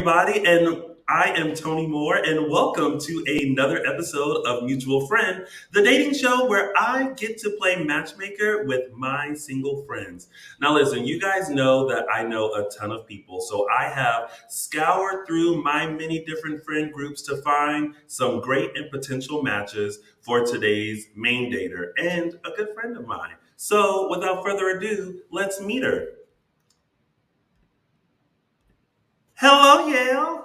everybody, and I am Tony Moore, and welcome to another episode of Mutual Friend, the dating show where I get to play matchmaker with my single friends. Now, listen, you guys know that I know a ton of people, so I have scoured through my many different friend groups to find some great and potential matches for today's main dater and a good friend of mine. So, without further ado, let's meet her. Hello, Yael.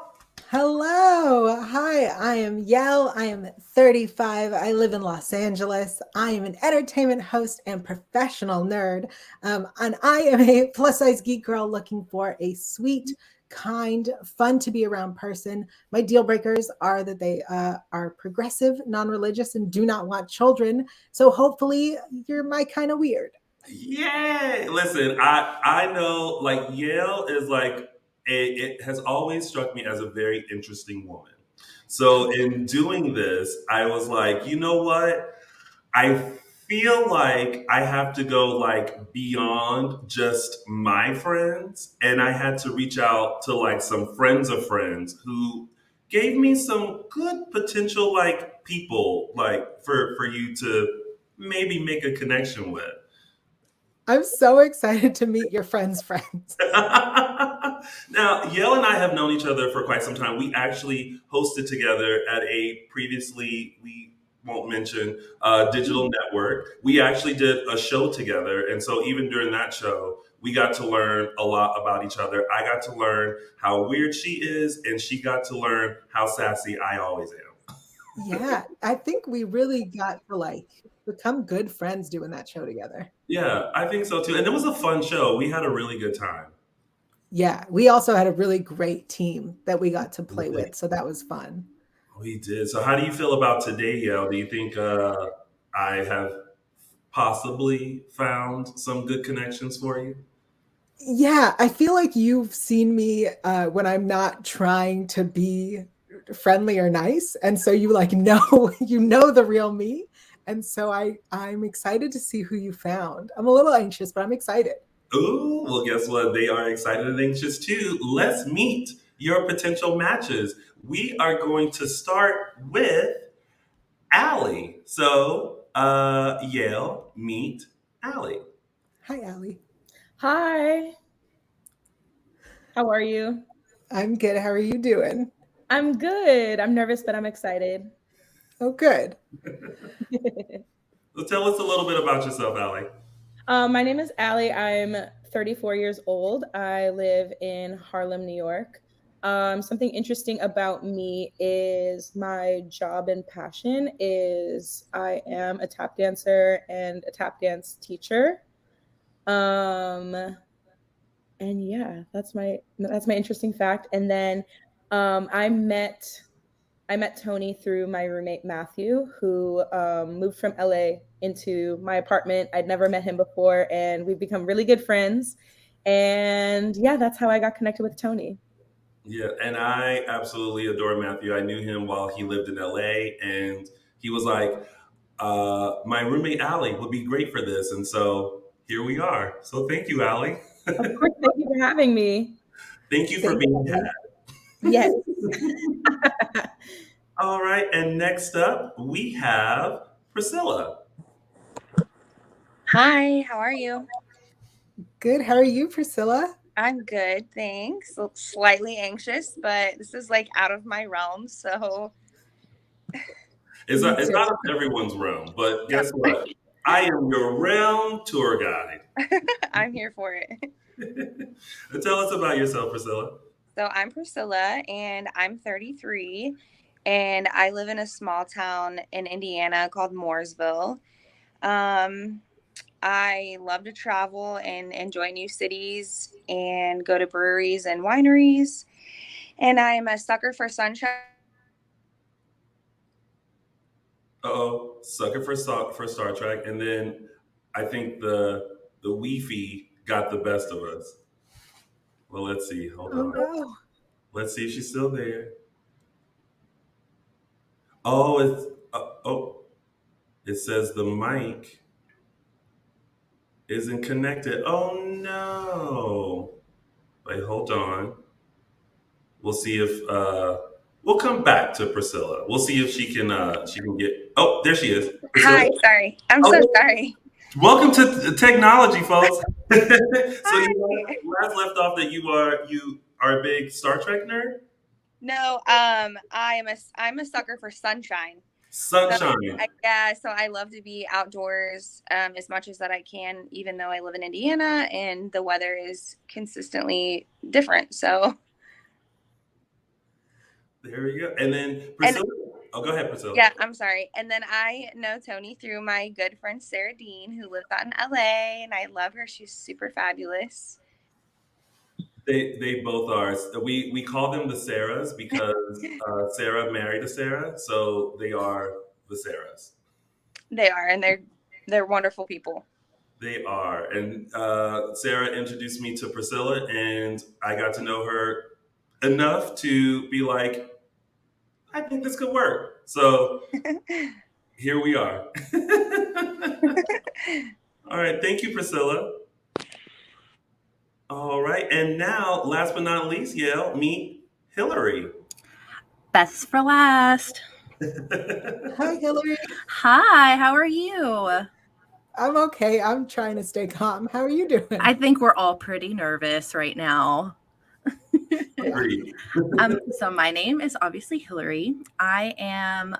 Hello. Hi, I am Yael. I am 35. I live in Los Angeles. I am an entertainment host and professional nerd. And I am a plus size geek girl looking for a sweet, kind, fun to be around person. My deal breakers are that they are progressive, non religious, and do not want children. So hopefully, you're my kind of weird. Yay! Listen, I know like Yale is like it has always struck me as a very interesting woman. So in doing this, I was like, you know what? I feel like I have to go like beyond just my friends, and I had to reach out to like some friends of friends who gave me some good potential like people like for you to maybe make a connection with. I'm so excited to meet your friends' friends. Now, Yael and I have known each other for quite some time. We actually hosted together at a previously, we won't mention, digital network. We actually did a show together. And so, even during that show, we got to learn a lot about each other. I got to learn how weird she is, and she got to learn how sassy I always am. Yeah, I think we really got to like become good friends doing that show together. Yeah, I think so too. And it was a fun show. We had a really good time. Yeah, we also had a really great team that we got to play with, so that was fun. We did. So, how do you feel about today, Yale? Do you think I have possibly found some good connections for you? Yeah, I feel like you've seen me when I'm not trying to be friendly or nice, and so you like know you know the real me, and so I'm excited to see who you found. I'm a little anxious, but I'm excited. Ooh, well, guess what? They are excited and anxious too. Let's meet your potential matches. We are going to start with Allie. So, Yale, meet Allie. Hi, Allie. Hi, how are you? I'm good. How are you doing? I'm good. I'm nervous, but I'm excited. Oh, good. So, tell us a little bit about yourself, Allie. My name is Allie. I'm 34 years old. I live in Harlem, New York. Something interesting about me is my job and passion is I am a tap dancer and a tap dance teacher. Um, and yeah, that's my interesting fact. And then I met Tony through my roommate Matthew, who moved from LA into my apartment. I'd never met him before, and we've become really good friends. And yeah, that's how I got connected with Tony. Yeah, and I absolutely adore Matthew. I knew him while he lived in LA, and he was like, my roommate Allie would be great for this. And so here we are. So thank you, Allie. Of course, thank you for having me. Thank you for Thanks, being Allie. Yes. All right, and next up we have Priscilla. Hi, how are you? Good. How are you, Priscilla? I'm good, thanks. Slightly anxious, but this is like out of my realm, so Me It's too. not everyone's realm, but guess what? I am your realm tour guide. I'm here for it. Tell us about yourself, Priscilla. So I'm Priscilla and I'm 33 and I live in a small town in Indiana called Mooresville. Um, I love to travel and enjoy new cities and go to breweries and wineries. And I'm a sucker for sunshine. Uh-oh, sucker for Star Trek, and then I think the Wi-Fi got the best of us. Well, let's see. Hold Oh on. no. Let's see if she's still there. Oh, it says the mic isn't connected. Oh no. Wait, hold on. We'll see if we'll come back to Priscilla. We'll see if she can get. Oh, there she is, Priscilla. Hi, sorry. I'm so Okay, sorry. welcome to technology, folks. So Hi. you last left off that you are a big Star Trek nerd. No, I'm a sucker for sunshine. So Sunshine. yeah, so I love to be outdoors as much as that I can, even though I live in Indiana and the weather is consistently different. So There we go. And then and Priscilla. Oh, go ahead, Priscilla. yeah, I'm sorry. And then I know Tony through my good friend Sarah Dean, who lives out in LA, and I love her. She's super fabulous. They both are. We call them the Sarahs because Sarah married a Sarah, so they are the Sarahs. They are, and they're wonderful people. They are. And Sarah introduced me to Priscilla, and I got to know her enough to be like, I think this could work. So here we are. All right. Thank you, Priscilla. All right. And now, last but not least, Yael, meet Hillary. Best for last. Hi, Hillary. Hi, how are you? I'm okay. I'm trying to stay calm. How are you doing? I think we're all pretty nervous right now. Agreed. So my name is obviously Hillary. I am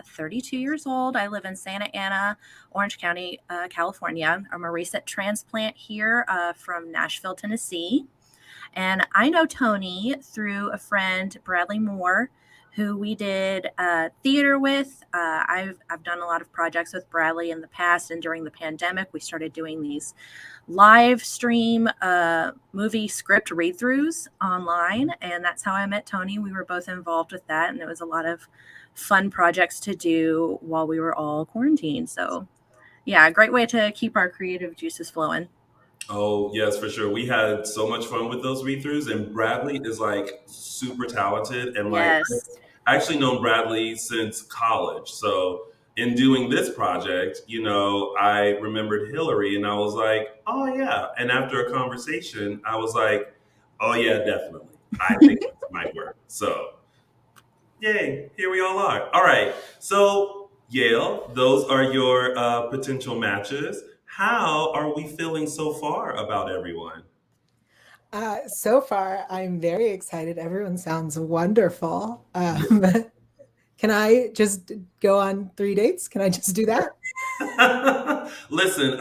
32 years old. I live in Santa Ana, Orange County, California. I'm a recent transplant here from Nashville, Tennessee. And I know Tony through a friend, Bradley Moore, who we did theater with. I've done a lot of projects with Bradley in the past, and during the pandemic, we started doing these live stream movie script read-throughs online, and that's how I met Tony. We were both involved with that, and it was a lot of fun projects to do while we were all quarantined. So, yeah, a great way to keep our creative juices flowing. Oh, yes, for sure. We had so much fun with those read-throughs, and Bradley is like super talented. And like, Yes. I actually known Bradley since college. So, in doing this project, I remembered Hillary and I was like, oh, yeah. And after a conversation, I was like, oh, yeah, definitely. I think this might work. So, yay, here we all are. All right. So, Yale, those are your potential matches. How are we feeling so far about everyone? So far, I'm very excited. Everyone sounds wonderful. Can I just go on 3 dates? Can I just do that? Listen,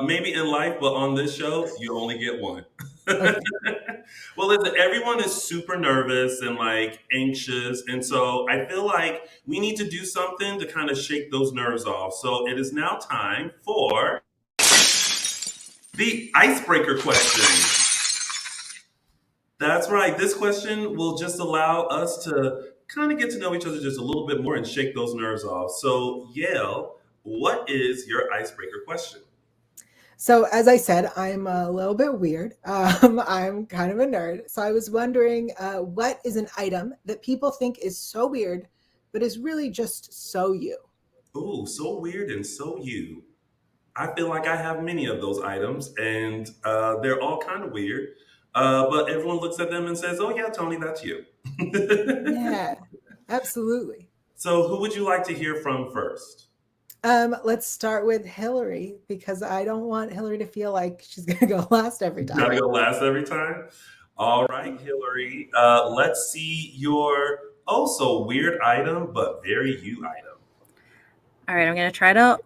maybe in life, but on this show, you only get one. Okay. Well, listen, everyone is super nervous and like anxious. And so I feel like we need to do something to kind of shake those nerves off. So it is now time for the icebreaker question. That's right. This question will just allow us to kind of get to know each other just a little bit more and shake those nerves off. So, Yale, what is your icebreaker question? So, as I said, I'm a little bit weird. I'm kind of a nerd. So, I was wondering what is an item that people think is so weird, but is really just so you? Ooh, so weird and so you. I feel like I have many of those items, and they're all kind of weird. But everyone looks at them and says, "Oh yeah, Tony, that's you." Yeah, absolutely. So, who would you like to hear from first? Let's start with Hillary because I don't want Hillary to feel like she's going to go last every time. Gotta go last every time. All right, Hillary. Let's see your oh so weird item, but very you item. All right, I'm going to try to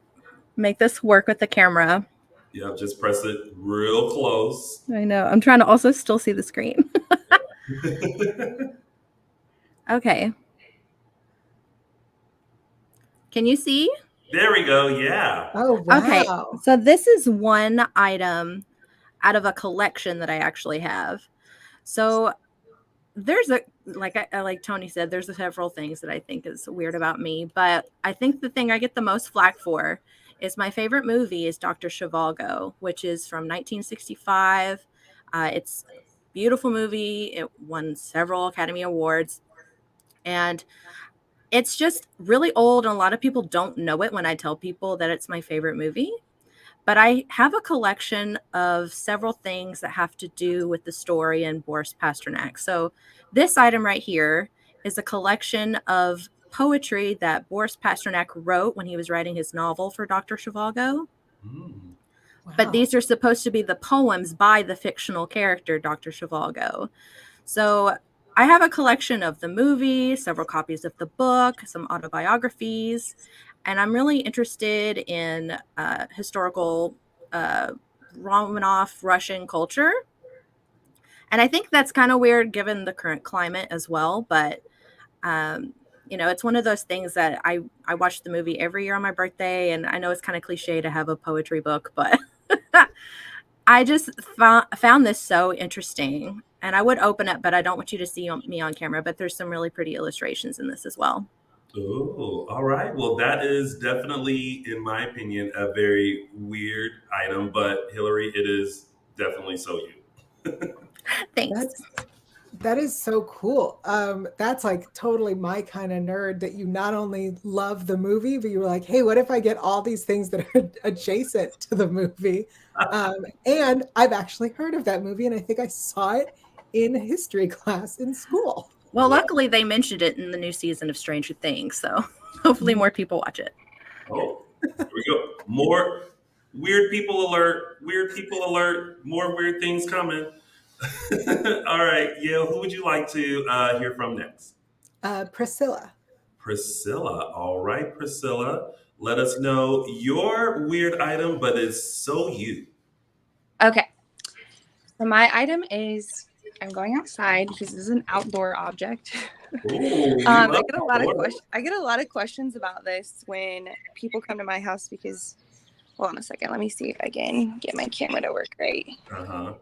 make this work with the camera. Yeah, just press it real close. I know. I'm trying to also still see the screen. Okay. Can you see? There we go. Yeah. Oh, wow. Okay. So this is one item out of a collection that I actually have. So there's like Tony said, there's several things that I think is weird about me, but I think the thing I get the most flack for is my favorite movie is Dr. Zhivago, which is from 1965. It's a beautiful movie. It won several Academy Awards, and it's just really old, and a lot of people don't know it when I tell people that it's my favorite movie. but I have a collection of several things that have to do with the story and Boris Pasternak. So this item right here is a collection of poetry that Boris Pasternak wrote when he was writing his novel for Dr. Zhivago. Mm. But Wow. these are supposed to be the poems by the fictional character, Dr. Zhivago. So I have a collection of the movie, several copies of the book, some autobiographies, and I'm really interested in historical Romanov Russian culture. And I think that's kind of weird given the current climate as well. But, it's one of those things that I watch the movie every year on my birthday. And I know it's kind of cliche to have a poetry book, but I just found this so interesting. And I would open it, but I don't want you to see me on camera. But there's some really pretty illustrations in this as well. Oh, all right. Well, that is definitely, in my opinion, a very weird item, but Hillary, it is definitely so you. Thanks. That is so cool. That's like totally my kind of nerd, that you not only love the movie, but you were like, hey, what if I get all these things that are adjacent to the movie? And I've actually heard of that movie, and I think I saw it in history class in school. Well, luckily they mentioned it in the new season of Stranger Things, so hopefully more people watch it. Oh, here we go. More weird people alert. Weird people alert. More weird things coming. All right, Yael, who would you like to hear from next? Priscilla. Priscilla. All right, Priscilla. Let us know your weird item, but it's so you. Okay. So my item is, I'm going outside because this is an outdoor object. Ooh, we I love get a lot of outdoors. questions. I get a lot of questions about this when people come to my house because, hold on a second. Let me see if I can get my camera to work right. Uh-huh.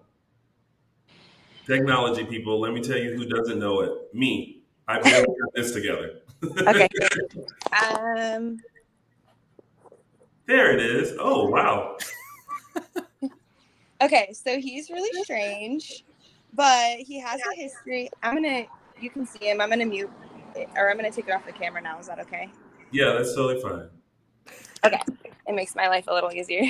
Technology people, let me tell you who doesn't know it. Me. I barely got this together. Okay. Um. There it is. Oh, wow. Okay. So he's really strange, but he has a history. You can see him. I'm gonna mute it, or I'm gonna take it off the camera now. Is that okay? Yeah, that's totally fine. Okay. It makes my life a little easier.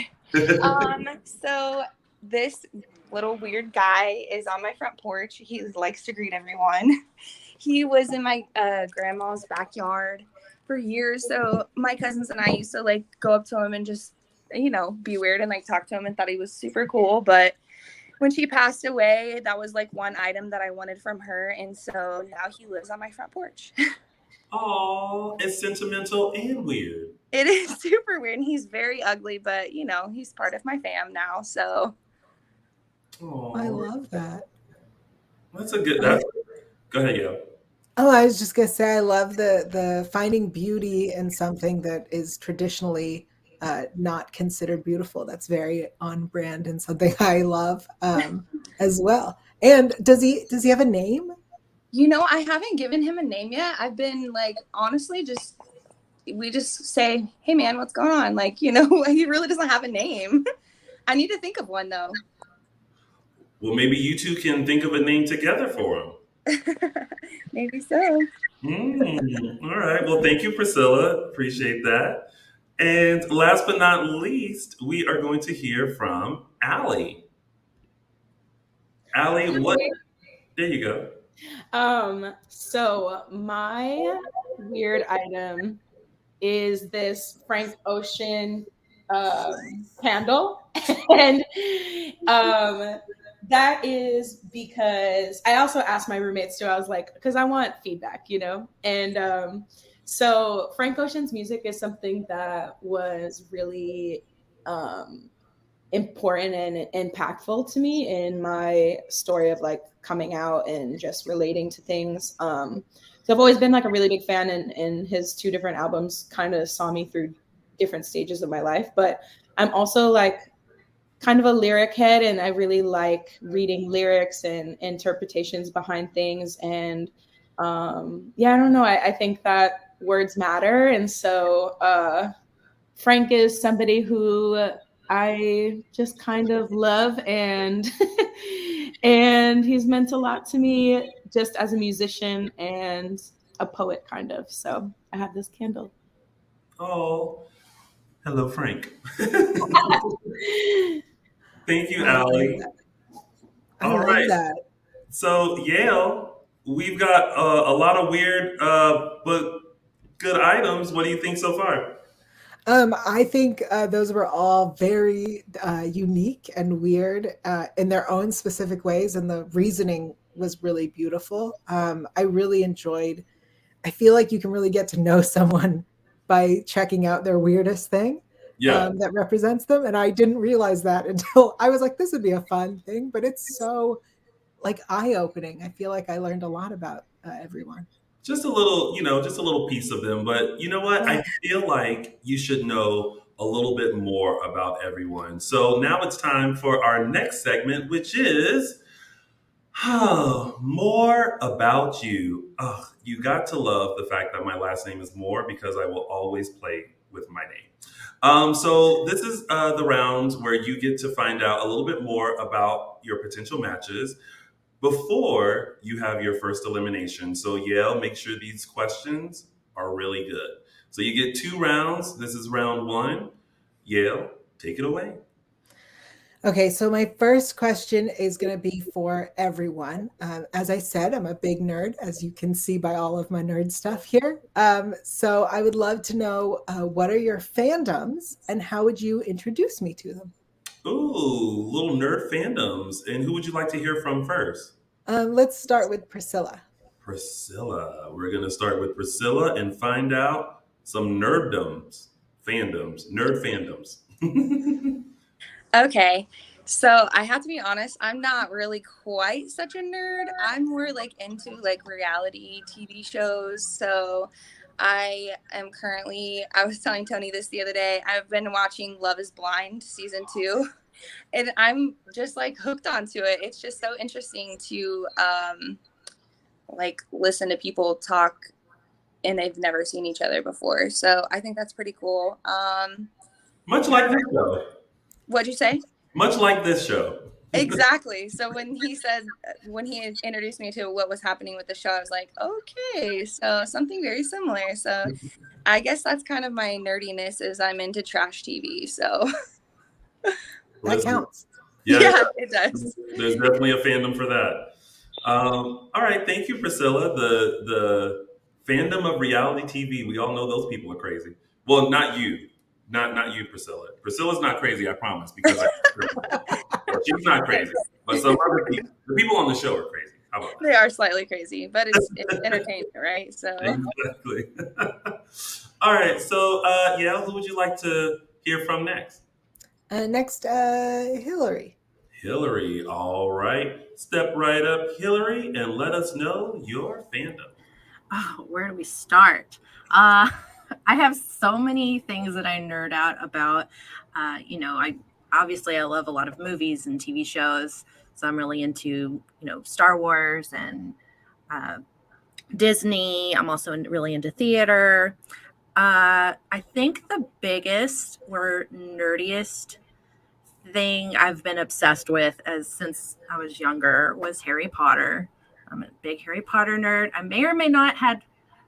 So this little weird guy is on my front porch. He likes to greet everyone. He was in my grandma's backyard for years. So my cousins and I used to like go up to him and just, be weird and like talk to him, and thought he was super cool. But when she passed away, that was like one item that I wanted from her. And so now he lives on my front porch. Oh, it's sentimental and weird. It is super weird. And he's very ugly, but he's part of my fam now. So Oh, I love that. that's a good. Go ahead, yeah. Oh, I was just gonna say, I love the finding beauty in something that is traditionally not considered beautiful. That's very on brand and something I love as well. And does he have a name? I haven't given him a name yet. I've been like, honestly, we just say, hey man, what's going on? Like, he really doesn't have a name. I need to think of one though. Well, maybe you two can think of a name together for him. Maybe so. All right. Well, thank you, Priscilla. Appreciate that. And last but not least, we are going to hear from Allie. Allie, what? There you go. So my weird item is this Frank Ocean candle. And that is because I also asked my roommates too. I was like, because I want feedback, And so Frank Ocean's music is something that was really important and impactful to me in my story of like coming out and just relating to things. So I've always been like a really big fan, and his two different albums kind of saw me through different stages of my life. But I'm also like kind of a lyric head, and I really like reading lyrics and interpretations behind things. And I don't know. I think that words matter. And so Frank is somebody who I just kind of love, and and he's meant a lot to me just as a musician and a poet kind of. So I have this candle. Oh, hello, Frank. Thank you, I love Allie. that. I All love right. that. So, Yale, we've got a lot of weird but good items. What do you think so far? I think those were all very unique and weird in their own specific ways, and the reasoning was really beautiful. I really enjoyed. I feel like you can really get to know someone by checking out their weirdest thing Yeah. that represents them, and I didn't realize that until I was like, "This would be a fun thing," but it's so like eye opening. I feel like I learned a lot about everyone. Just a little, just a little piece of them. But you know what? Yeah. I feel like you should know a little bit more about everyone. So now it's time for our next segment, which is more about you. Oh, you got to love the fact that my last name is Moore because I will always play with my name. So this is the rounds where you get to find out a little bit more about your potential matches before you have your first elimination. So Yale, make sure these questions are really good. So you get 2 rounds. This is round one. Yale, take it away. Okay, so my first question is going to be for everyone. As I said, I'm a big nerd, as you can see by all of my nerd stuff here. So I would love to know what are your fandoms and how would you introduce me to them? Ooh, little nerd fandoms. And who would you like to hear from first? Let's start with Priscilla. Priscilla. We're going to start with Priscilla and find out some nerd fandoms. Okay. So I have to be honest, I'm not really quite such a nerd. I'm more like into like reality TV shows. So I was telling Tony this the other day, I've been watching Love is Blind season 2 and I'm just like hooked onto it. It's just so interesting to like listen to people talk and they've never seen each other before. So I think that's pretty cool. Much Yeah. like this show. What'd you say? Much like this show. Exactly. So when he introduced me to what was happening with the show, I was like, okay, so something very similar. So I guess that's kind of my nerdiness is I'm into trash TV. So That Listen, counts. yeah, yeah, it does. there's definitely a fandom for that. All right, thank you, Priscilla. The fandom of reality TV. We all know those people are crazy. Well, not you, not you, Priscilla. Priscilla's not crazy, I promise, because she's not crazy. But some other people, the people on the show are crazy. How about They are slightly crazy, but it's entertainment, right? that? So Exactly. All right, so yeah, who would you like to hear from next? Next, Hillary. Hillary. All right, step right up, Hillary, and let us know your fandom. Oh, where do we start? Uh, I have so many things that I nerd out about. I obviously I love a lot of movies and TV shows, so I'm really into Star Wars and uh, Disney. I'm also really into theater. I think the biggest or nerdiest thing I've been obsessed with as since I was younger was Harry Potter. I'm a big Harry Potter nerd. I may or may not had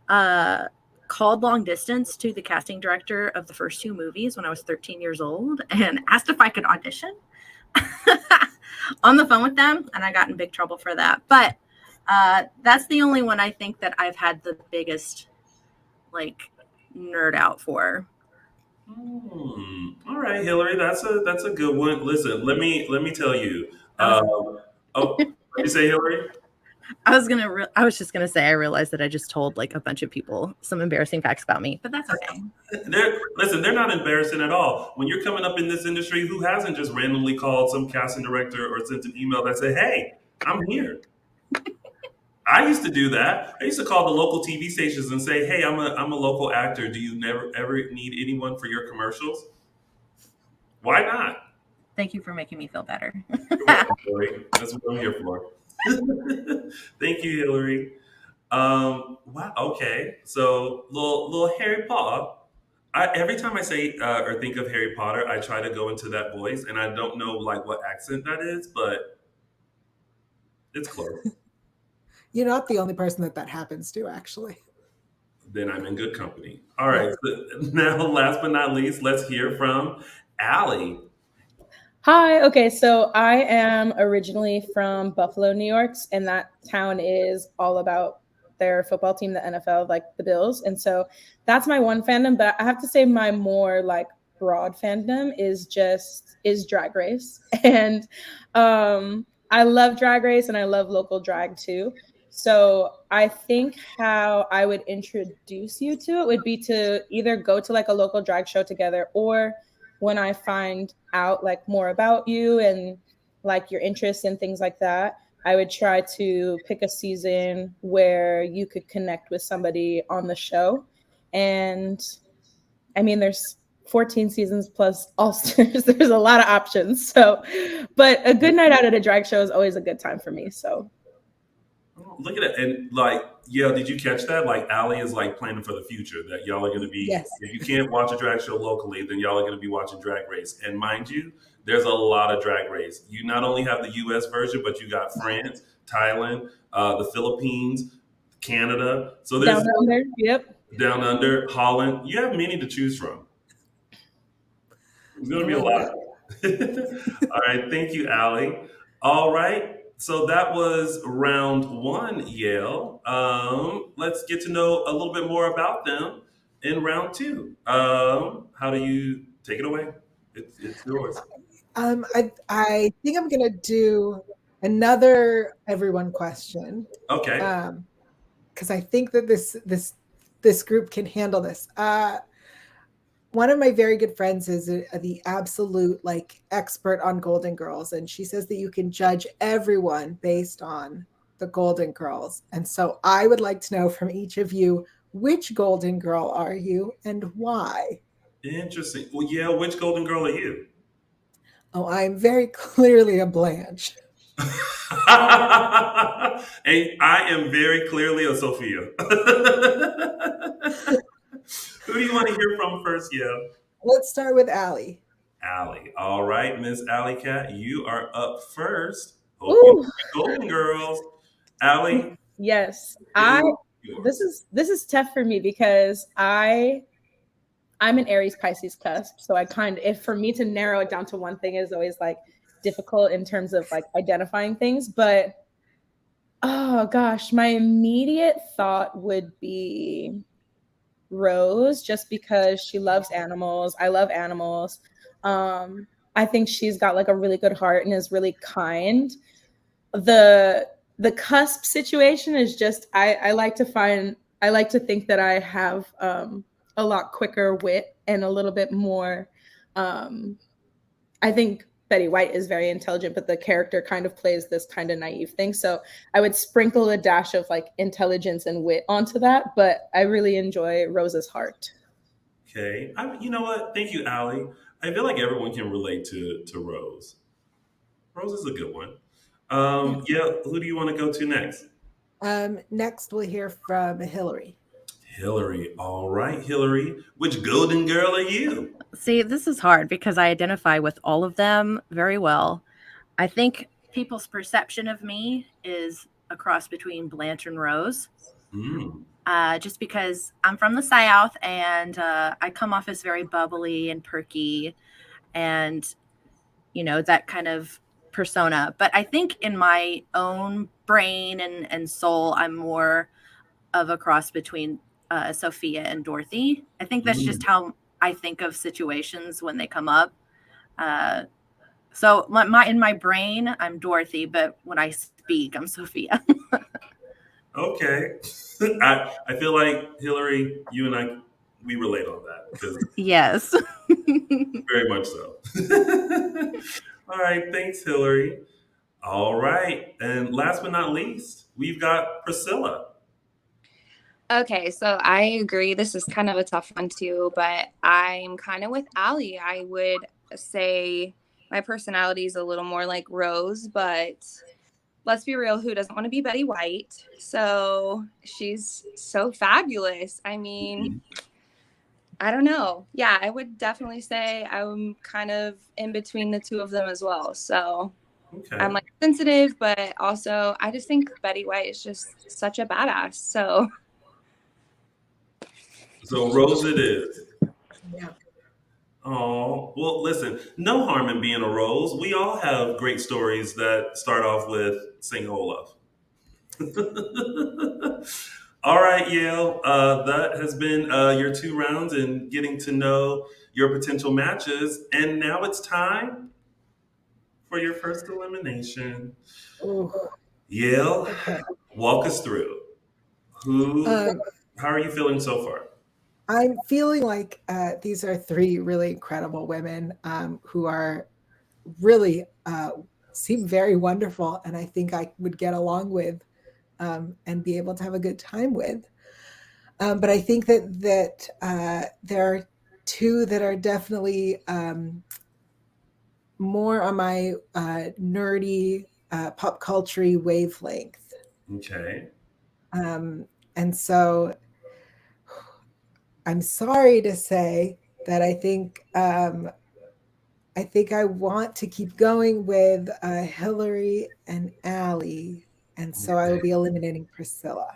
uh, called long distance to the casting director of the first 2 movies when I was 13 years old and asked if I could audition on the phone with them, and I got in big trouble for that. But that's the only one I think that I've had the biggest like nerd out for. All right, Hillary, that's a good one. Listen, let me tell you. I was Oh, what you say, Hillary? I was just gonna say I realized that I just told like a bunch of people some embarrassing facts about me, but that's okay. They're not embarrassing at all. When you're coming up in this industry, who hasn't just randomly called some casting director or sent an email that said, "Hey, I'm here." I used to do that. I used to call the local TV stations and say, "Hey, I'm a local actor. Do you never ever need anyone for your commercials?" Why not? Thank you for making me feel better. You're welcome, Hillary. That's what I'm here for. Thank you, Hillary. Wow. Okay. So, little Harry Potter. Every time I say or think of Harry Potter, I try to go into that voice, and I don't know like what accent that is, but it's close. You're not the only person that happens to, actually. Then I'm in good company. All Yeah. right. So now, last but not least, let's hear from Allie. Hi. Okay, so I am originally from Buffalo, New York, and that town is all about their football team, the NFL, like the Bills. And so that's my one fandom, but I have to say my more like broad fandom is Drag Race. And I love Drag Race and I love local drag too. So I think how I would introduce you to it would be to either go to like a local drag show together, or when I find out like more about you and like your interests and things like that, I would try to pick a season where you could connect with somebody on the show. And I mean, there's 14 seasons plus All Stars. There's a lot of options. So, but a good night out at a drag show is always a good time for me. So, Look at it. And like, yeah, did you catch that? Like, Allie is like planning for the future that y'all are going to be, Yes. if you can't watch a drag show locally, then y'all are going to be watching Drag Race. And mind you, there's a lot of Drag Race. You not only have the US version, but you got France, Thailand, the Philippines, Canada. So there's down under, yep. down under, Holland. You have many to choose from. There's going to be a Love lot. All right. Thank you, Allie. All right. So that was round one, Yale. Let's get to know a little bit more about them in round two. How do you take it away? It's yours. I think I'm gonna do another everyone question. Okay. Because I think that this group can handle this. One of my very good friends is the absolute like expert on Golden Girls, and she says that you can judge everyone based on the Golden Girls. And so I would like to know from each of you, which Golden Girl are you and why? Interesting. Well, yeah, which Golden Girl are you? Oh, I'm very clearly a Blanche. And I am very clearly a Sophia. Who do you want to hear from first, yeah? Let's start with Allie. Allie. All right, Miss Allie Cat, you are up first. Hope you Ooh, know the Golden Girls. Allie, yes. who yours? This is tough for me because I'm an Aries Pisces cusp. So I if for me to narrow it down to one thing is always like difficult in terms of like identifying things. But oh gosh, my immediate thought would be Rose, just because she loves animals. I love animals. I think she's got like a really good heart and is really kind. The cusp situation is just I like to think that I have a lot quicker wit and a little bit more. I think Betty White is very intelligent, but the character kind of plays this kind of naive thing. So I would sprinkle a dash of like intelligence and wit onto that, but I really enjoy Rose's heart. Okay. You know what? Thank you, Allie. I feel like everyone can relate to Rose. Rose is a good one. Yeah. Yeah, who do you want to go to next? Next, we'll hear from Hillary. Hillary. All right, Hillary. Which Golden Girl are you? See, this is hard because I identify with all of them very well. I think people's perception of me is a cross between Blanche and Rose. Mm. Just because I'm from the South and I come off as very bubbly and perky and, you know, that kind of persona. But I think in my own brain and soul, I'm more of a cross between Sophia and Dorothy. I think that's just how I think of situations when they come up. So in my brain, I'm Dorothy, but when I speak, I'm Sophia. Okay. I feel like Hillary, you and I, we relate on that because Yes. very much so. All right, thanks, Hillary. All right, and last but not least, we've got Priscilla. Okay, so I agree. This is kind of a tough one too, but I'm kind of with Allie. I would say my personality is a little more like Rose, but let's be real, who doesn't want to be Betty White? So she's so fabulous. I mean, I don't know. Yeah, I would definitely say I'm kind of in between the two of them as well. So Okay. I'm like sensitive, but also I just think Betty White is just such a badass. So Rose it is. Yeah. Oh, well, listen, no harm in being a rose. We all have great stories that start off with sing Olaf. All right, Yale. That has been your two rounds and getting to know your potential matches. And now it's time for your first elimination. Oh, Yale, okay. walk us through. Who, Um, how are you feeling so far? I'm feeling like these are three really incredible women who are really seem very wonderful, and I think I would get along with and be able to have a good time with. But I think that there are two that are definitely more on my nerdy pop culture wavelength. Okay. Um, and so I'm sorry to say that I think I want to keep going with Hillary and Allie, and so I will be eliminating Priscilla.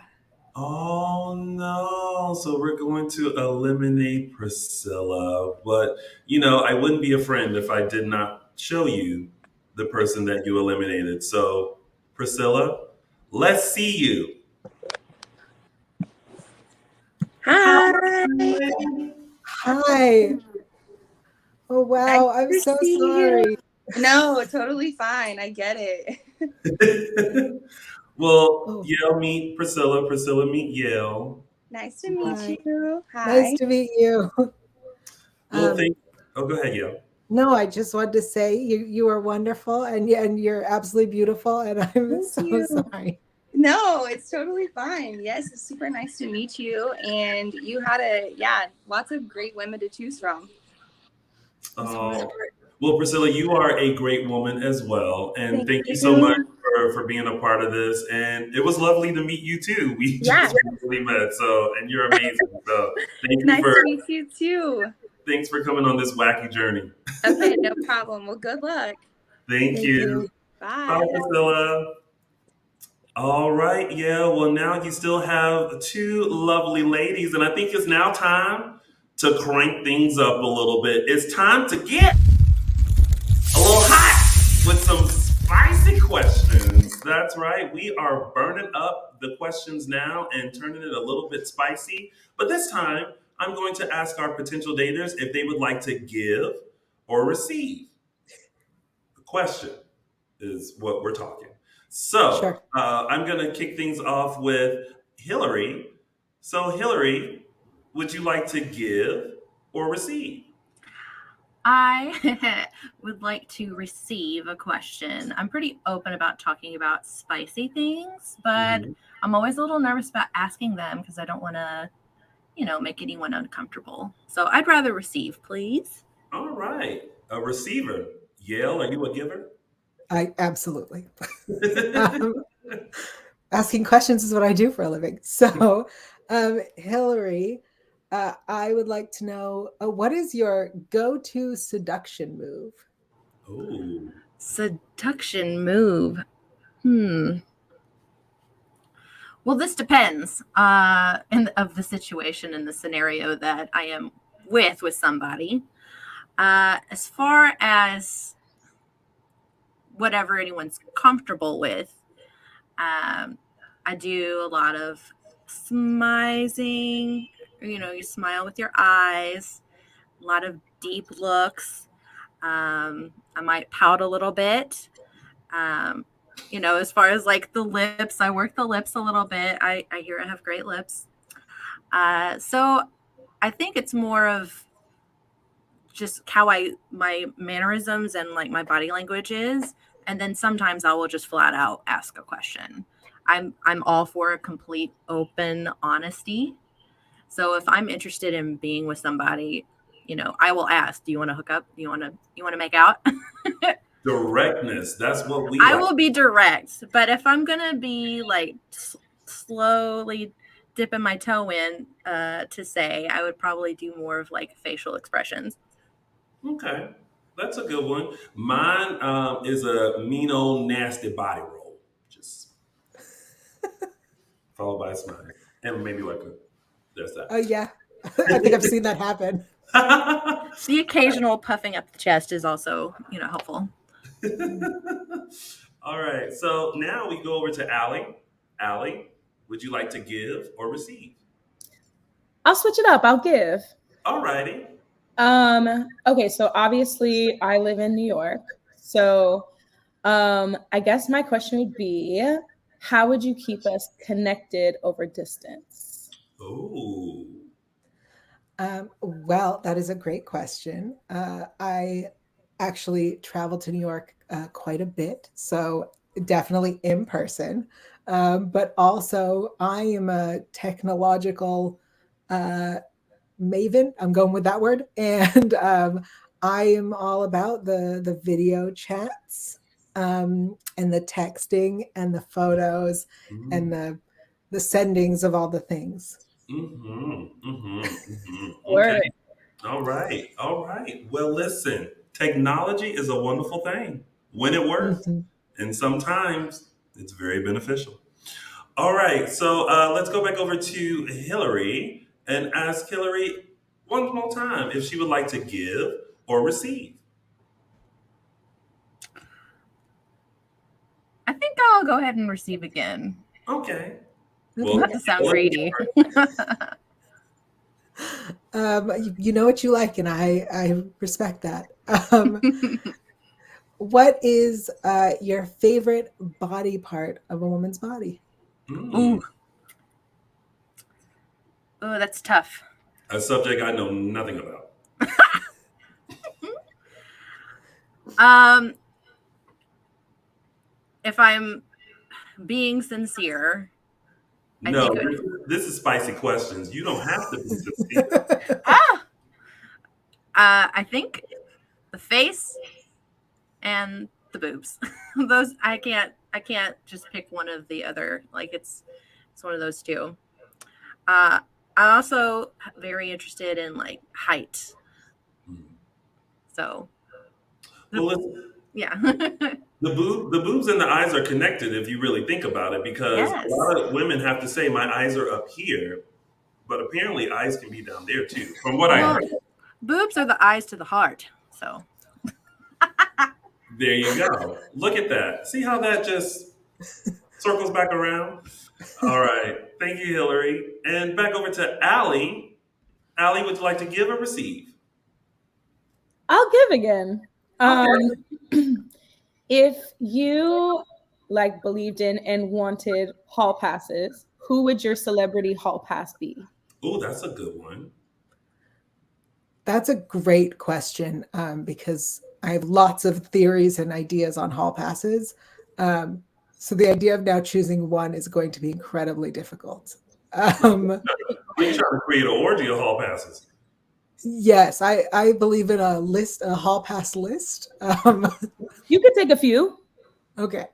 Oh no. So we're going to eliminate Priscilla. But, I wouldn't be a friend if I did not show you the person that you eliminated. So, Priscilla, let's see you. Hi. Hi. Oh Nice wow, I'm to so see you. sorry. No, totally fine. I get it. Well, Oh, Yale meet Priscilla. Priscilla meet Yale. Nice to meet hi. you. Nice Hi. to meet you. Well, Um, oh, go ahead, Yale. no, I just wanted to say you are wonderful and you're absolutely beautiful, and I'm Thank so you. sorry. No, it's totally fine. Yes, it's super nice to meet you. And you had lots of great women to choose from. Oh, well, Priscilla, you are a great woman as well, and Thank thank you so much you. for being a part of this. And it was lovely to meet you too. We Yeah. just recently met, and you're amazing. So Nice to meet you too. thanks for coming on this wacky journey. Okay, no problem. Well, good luck. Thank Thank you. you. Bye, Bye. Priscilla. All right, yeah. Well, now you still have two lovely ladies, and I think it's now time to crank things up a little bit. It's time to get a little hot with some spicy questions. That's right. We are burning up the questions now and turning it a little bit spicy. But this time, I'm going to ask our potential daters if they would like to give or receive. The question is what we're talking. So Sure. I'm going to kick things off with Hillary. So, Hillary, would you like to give or receive? I would like to receive a question. I'm pretty open about talking about spicy things, but Mhm. I'm always a little nervous about asking them because I don't want to, make anyone uncomfortable. So I'd rather receive, please. All right. A receiver. Yael, are you a giver? I absolutely. um, Asking questions is what I do for a living. So, Hillary, I would like to know what is your go-to seduction move? Oh. Seduction move. Hmm. Well, this depends of the situation and the scenario that I am with somebody. As far as whatever anyone's comfortable with, um, I do a lot of smizing. You smile with your eyes, a lot of deep looks. I might pout a little bit. Um, as far as like the lips, I work the lips a little bit. I hear I have great lips. So I think it's more of just how my mannerisms and like my body language is. And then sometimes I will just flat out ask a question. I'm all for a complete open honesty. So if I'm interested in being with somebody, I will ask, do you want to hook up? Do you want to make out? Directness. That's what we I like. will be direct, but if I'm gonna be like slowly dipping my toe in to say, I would probably do more of like facial expressions. Okay. That's a good one. Mine is a mean old nasty body roll. Just followed by a smile. And maybe like a, there's that. Oh yeah, I think I've seen that happen. The occasional puffing up the chest is also, helpful. All right. So now we go over to Allie. Allie, would you like to give or receive? I'll switch it up. I'll give. All righty. Okay, so obviously I live in New York. So I guess my question would be, how would you keep us connected over distance? Oh. Well, that is a great question. I actually travel to New York quite a bit, so definitely in person. But also, I am a technological uh, maven. I'm going with that word, and I am all about the video chats and the texting and the photos and Mm. the sendings of all the things. Mm-hmm. Mm-hmm. Mm-hmm. Okay. Word. All right. All right. Well, listen, technology is a wonderful thing when it works, Mhm. and sometimes it's very beneficial. All right. So let's go back over to Hillary and ask Hillary one more time if she would like to give or receive. I think I'll go ahead and receive again. Okay. Well, Okay. Not to sound greedy. You know what you like, and I respect that. What is your favorite body part of a woman's body? mm, Ooh, ooh, that's tough. a subject I know nothing about. Um, if I'm being sincere, I No, think this is spicy questions. You don't have to be sincere. ah, I think the face and the boobs. Those I can't just pick one of the other. Like it's one of those two. Uh, I'm also very interested in like height. Mm. So Well, the, listen, yeah, the boobs and the eyes are connected if you really think about it, because a yes. lot of women have to say my eyes are up here, but apparently eyes can be down there too, from what I Well, heard. boobs are the eyes to the heart. So There you go. Look at that. See how that just circles back around? All right. Thank you, Hillary. And back over to Allie. Allie, would you like to give or receive? I'll give again. Okay. Um, if you like believed in and wanted hall passes, who would your celebrity hall pass be? Oh, that's a good one. That's a great question because I have lots of theories and ideas on hall passes. Um, so the idea of now choosing one is going to be incredibly difficult. Um, Are you trying to create an orgy of hall passes? yes, I believe in a list, a hall pass list. You could take a few. Okay.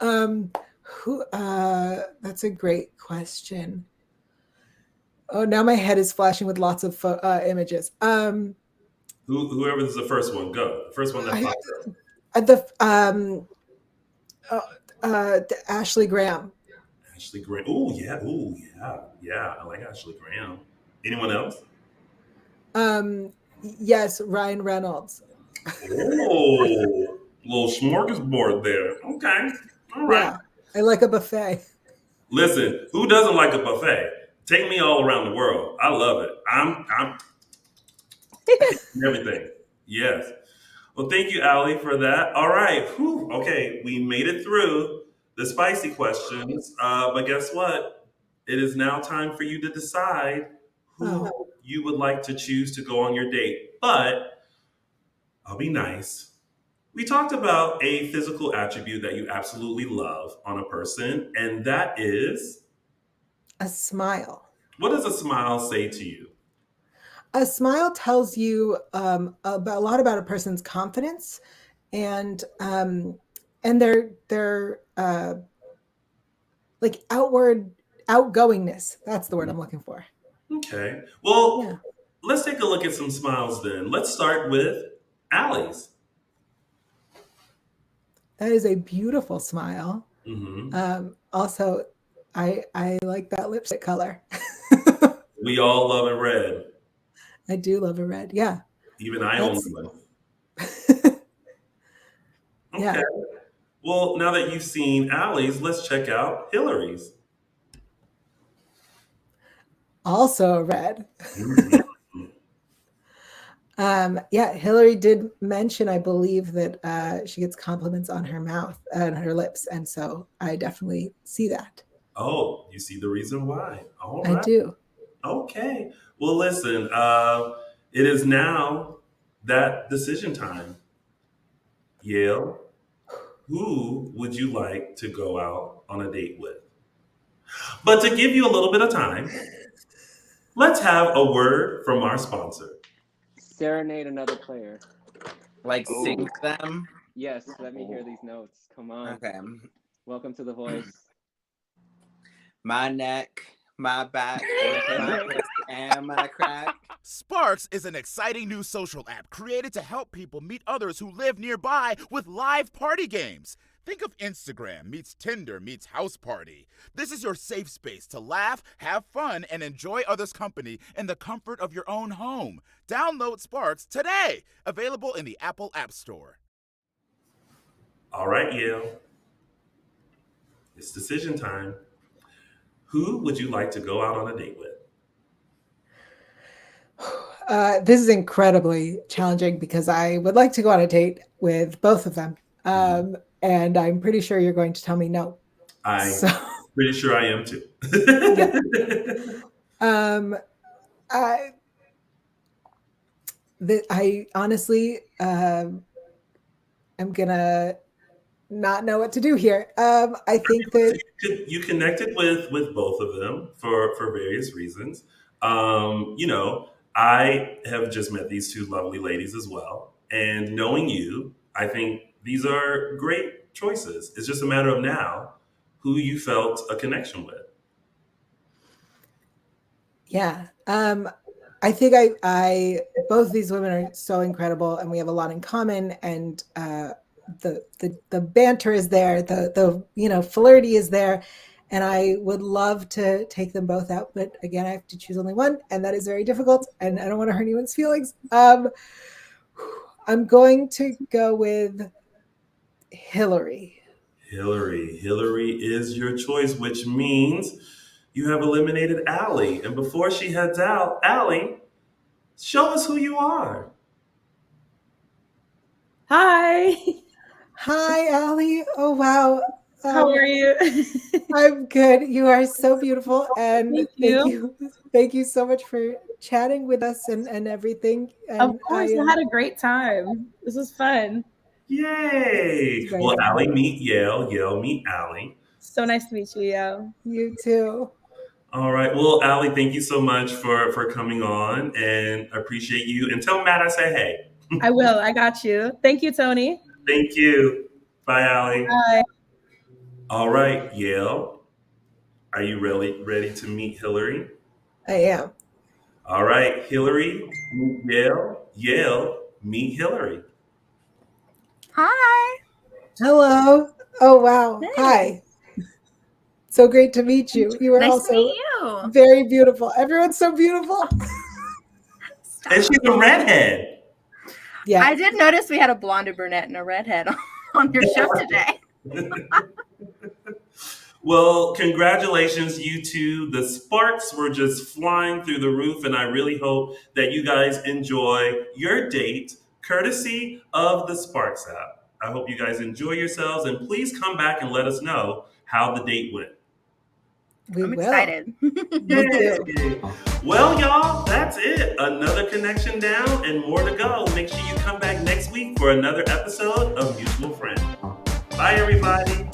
Who? That's a great question. Oh, now my head is flashing with lots of images. Whoever is the first one, go. The first one that I pops up. the uh, Ashley Graham. Ashley Graham. Oh, yeah. Oh, yeah. Yeah. I like Ashley Graham. Anyone else? Yes, Ryan Reynolds. Oh, little smorgasbord there. Okay. All right. Yeah, I like a buffet. Listen, who doesn't like a buffet? Take me all around the world. I love it. I'm everything. Yes. Well, thank you, Allie, for that. All right. Whew. Okay, we made it through the spicy questions. But guess what? It is now time for you to decide who Oh, you would like to choose to go on your date. But I'll be nice. We talked about a physical attribute that you absolutely love on a person, and that is, a smile. what does a smile say to you? A smile tells you about a lot about a person's confidence and their like outward outgoingness. That's the word I'm looking for. Okay. Well, Yeah, let's take a look at some smiles then. Let's start with Allie's. that is a beautiful smile. Hmm. Also, I like that lipstick color. We all love it red. I do love a red. Yeah. Even I own That's one. yeah. Okay. Well, now that you've seen Allie's, let's check out Hillary's. Also a red. Mhm. Yeah, Hillary did mention, I believe, that she gets compliments on her mouth and her lips. And so I definitely see that. Oh, you see the reason why. All I right. do. Okay. Well, listen, it is now that decision time. Yale, who would you like to go out on a date with? But to give you a little bit of time, let's have a word from our sponsor. Serenade another player. Like sing Ooh. to them. Yes, let me hear these notes. Come on. Okay. Welcome to The Voice. My neck, my back, my twist, and my crack. Sparkze is an exciting new social app created to help people meet others who live nearby with live party games. Think of Instagram meets Tinder meets House Party. This is your safe space to laugh, have fun, and enjoy others' company in the comfort of your own home. Download Sparkze today. Available in the Apple App Store. All right, Yale. It's decision time. Who would you like to go out on a date with? This is incredibly challenging because I would like to go on a date with both of them. And I'm pretty sure you're going to tell me no. I'm So, pretty sure I am too. I honestly am gonna not know what to do here. I think that You connected with both of them for various reasons. I have just met these two lovely ladies as well, and knowing you, I think these are great choices. It's just a matter of now who you felt a connection with. yeah. I think I both of these women are so incredible, and we have a lot in common. And the banter is there, the flirty is there, and I would love to take them both out. But again, I have to choose only one, and that is very difficult. And I don't want to hurt anyone's feelings. I'm going to go with Hillary. Hillary is your choice, which means you have eliminated Allie. And before she heads out, Allie, show us who you are. Hi. Hi, Allie. Oh, wow. How are you? I'm good. You are so beautiful. And Thank you. Thank you so much for chatting with us and everything. And Of course, I had a great time. This was fun. Yay! Right. Well, Allie, meet Yael. Yael, meet Allie. So nice to meet you, Yael. You too. All right. Well, Allie, thank you so much for coming on, and appreciate you. And tell Matt I say hey. I will. I got you. Thank you, Tony. Thank you. Bye, Allie. Bye. All right, Yael. Are you ready to meet Hillary? I am. All right, Hillary, meet Yael. Yael, meet Hillary. Hi. Hello. Oh, wow. Hey. Hi. So great to meet you. You are Nice also to meet you. very beautiful. Everyone's so beautiful. Stop. And she's a redhead. Yeah. I did notice we had a blonde, a brunette, and a redhead on your show today. Well, congratulations, you two. The sparks were just flying through the roof, and I really hope that you guys enjoy your date courtesy of the Sparkze app. I hope you guys enjoy yourselves, and please come back and let us know how the date went. We I'm will. excited. Me too. Yay. Well, y'all, that's it. Another connection down and more to go. Make sure you come back next week for another episode of Mutual Friend. Bye, everybody.